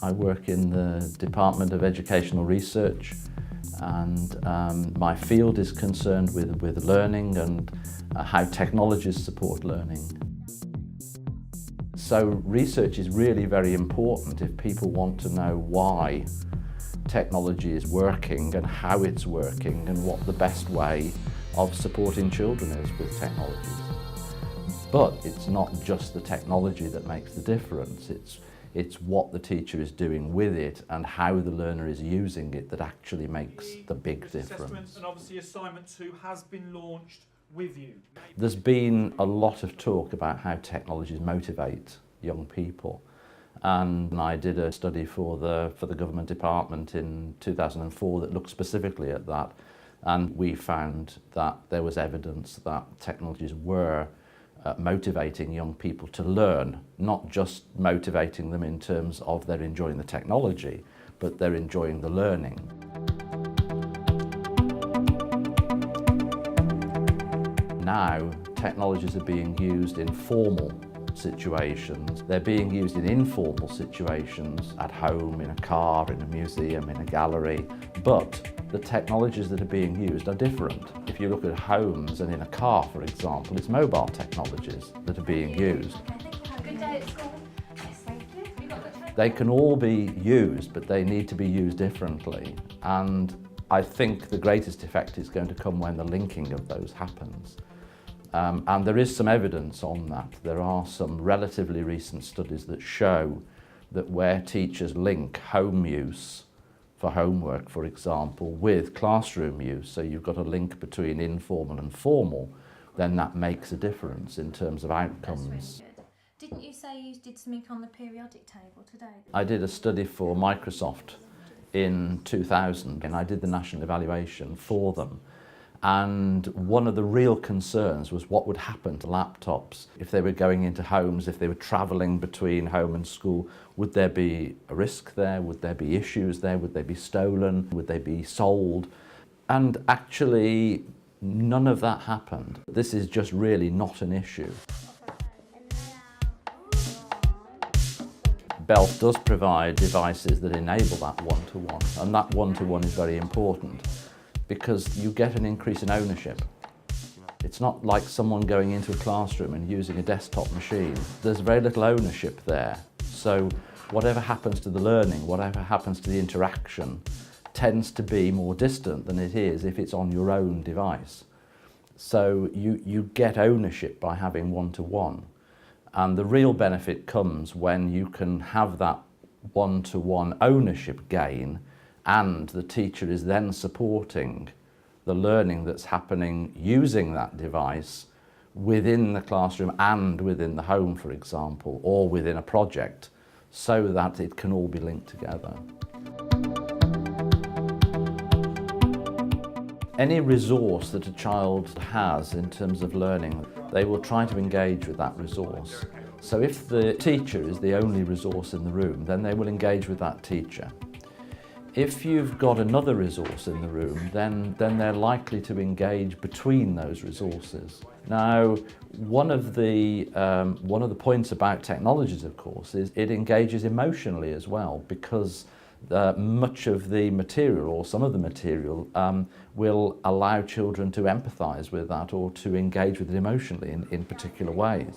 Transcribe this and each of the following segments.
I work in the Department of Educational Research, and my field is concerned with learning and how technologies support learning. So research is really very important if people want to know why technology is working and how it's working and what the best way of supporting children is with technologies. But it's not just the technology that makes the difference, it's what the teacher is doing with it and how the learner is using it that actually makes the big difference. And obviously Assignment 2 has been launched with you. There's been a lot of talk about how technologies motivate young people. And I did a study for the government department in 2004 that looked specifically at that, and we found that there was evidence that technologies were motivating young people to learn, not just motivating them in terms of they're enjoying the technology, but they're enjoying the learning. Now, technologies are being used in formal situations. They're being used in informal situations, at home, in a car, in a museum, in a gallery, but the technologies that are being used are different. If you look at homes and in a car, for example, it's mobile technologies that are being used. Have a good day at school. Yes, thank you. They can all be used, but they need to be used differently. And I think the greatest effect is going to come when the linking of those happens. And there is some evidence on that. There are some relatively recent studies that show that where teachers link home use for homework, for example, with classroom use, so you've got a link between informal and formal, then that makes a difference in terms of outcomes. That's really good. Didn't you say you did something on the periodic table today? I did a study for Microsoft in 2000, and I did the national evaluation for them. And one of the real concerns was what would happen to laptops if they were going into homes, if they were travelling between home and school. Would there be a risk there? Would there be issues there? Would they be stolen? Would they be sold? And actually, none of that happened. This is just really not an issue. BeLF does provide devices that enable that one-to-one, and that one-to-one is very important, because you get an increase in ownership. It's not like someone going into a classroom and using a desktop machine. There's very little ownership there. So whatever happens to the learning, whatever happens to the interaction, tends to be more distant than it is if it's on your own device. So you get ownership by having one-to-one. And the real benefit comes when you can have that one-to-one ownership gain, and the teacher is then supporting the learning that's happening using that device within the classroom and within the home, for example, or within a project, so that it can all be linked together. Any resource that a child has in terms of learning, they will try to engage with that resource. So if the teacher is the only resource in the room, then they will engage with that teacher. If you've got another resource in the room, then they're likely to engage between those resources. Now, one of the points about technologies, of course, is it engages emotionally as well, because much of the material, or some of the material, will allow children to empathise with that or to engage with it emotionally in particular ways.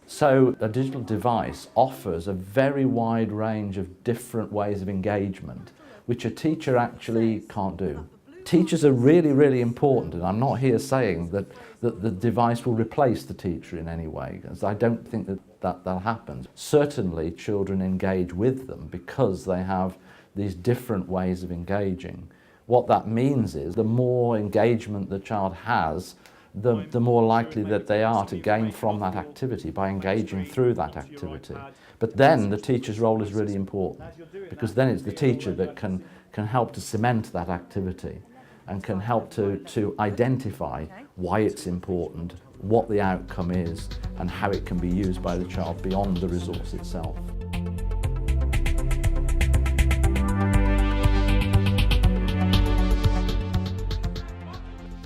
So a digital device offers a very wide range of different ways of engagement, which a teacher actually can't do. Teachers are really, really important, and I'm not here saying that the device will replace the teacher in any way, because I don't think that happens. Certainly children engage with them because they have these different ways of engaging. What that means is the more engagement the child has, the more likely that they are to gain from that activity by engaging through that activity. But then the teacher's role is really important, because then it's the teacher that can help to cement that activity and can help to identify why it's important, what the outcome is, and how it can be used by the child beyond the resource itself.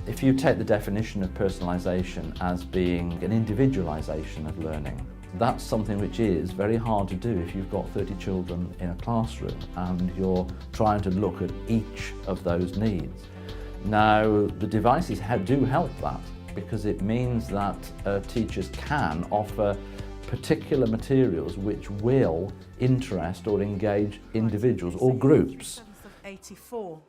If you take the definition of personalisation as being an individualisation of learning, That's something which is very hard to do if you've got 30 children in a classroom and you're trying to look at each of those needs. Now, the devices do help that, because it means that teachers can offer particular materials which will interest or engage individuals or groups. 84,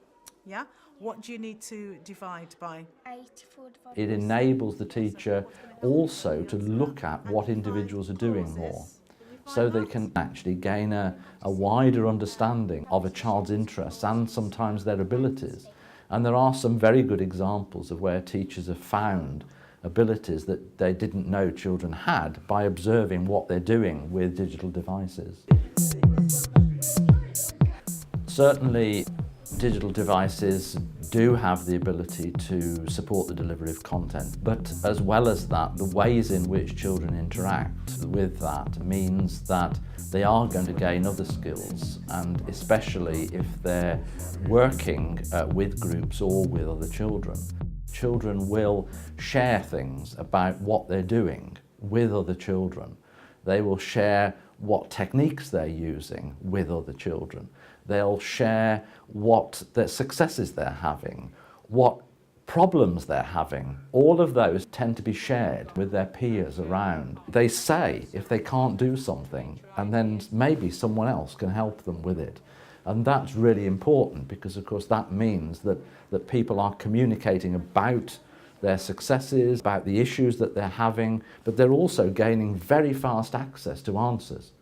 yeah? What do you need to divide by? 84 divided It enables the teacher also to look at what individuals are doing more, so they can actually gain a wider understanding of a child's interests and sometimes their abilities. And there are some very good examples of where teachers have found abilities that they didn't know children had by observing what they're doing with digital devices. Certainly, digital devices do have the ability to support the delivery of content, but as well as that, the ways in which children interact with that means that they are going to gain other skills, and especially if they're working with groups or with other children. Children will share things about what they're doing with other children. They will share what techniques they're using with other children. They'll share what their successes they're having, what problems they're having. All of those tend to be shared with their peers around. They say if they can't do something, and then maybe someone else can help them with it. And that's really important, because of course that means that people are communicating about their successes, about the issues that they're having, but they're also gaining very fast access to answers.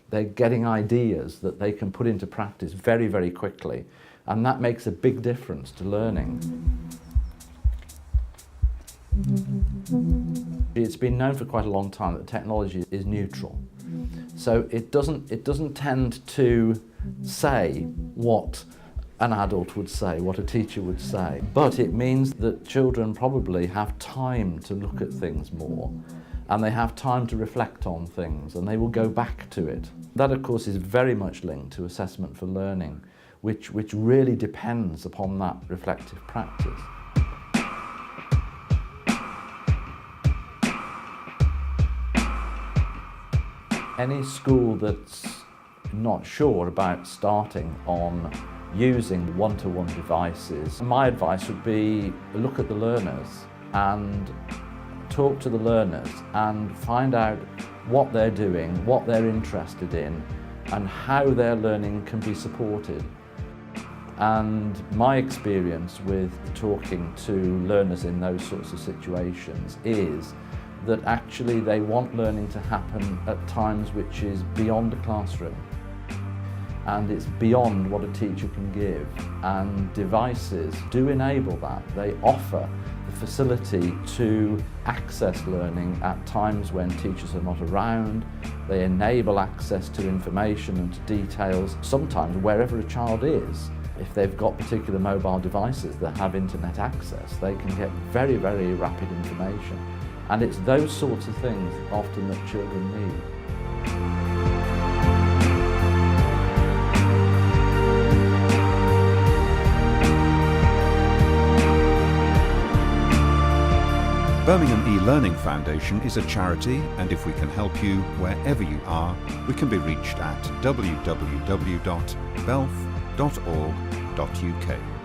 They're getting ideas that they can put into practice very, very quickly, and that makes a big difference to learning. It's been known for quite a long time that technology is neutral. So it doesn't tend to say what an adult would say, what a teacher would say, but it means that children probably have time to look at things more, and they have time to reflect on things, and they will go back to it. That, of course, is very much linked to assessment for learning, which really depends upon that reflective practice. Any school that's not sure about starting on using one-to-one devices, my advice would be look at the learners and talk to the learners and find out what they're doing, what they're interested in, and how their learning can be supported. And my experience with talking to learners in those sorts of situations is that actually they want learning to happen at times which is beyond a classroom, and it's beyond what a teacher can give, and devices do enable that. They offer the facility to access learning at times when teachers are not around. They enable access to information and to details, sometimes wherever a child is. If they've got particular mobile devices that have internet access, they can get very, very rapid information. And it's those sorts of things often that children need. Birmingham eLearning Foundation is a charity, and if we can help you wherever you are, we can be reached at www.belf.org.uk.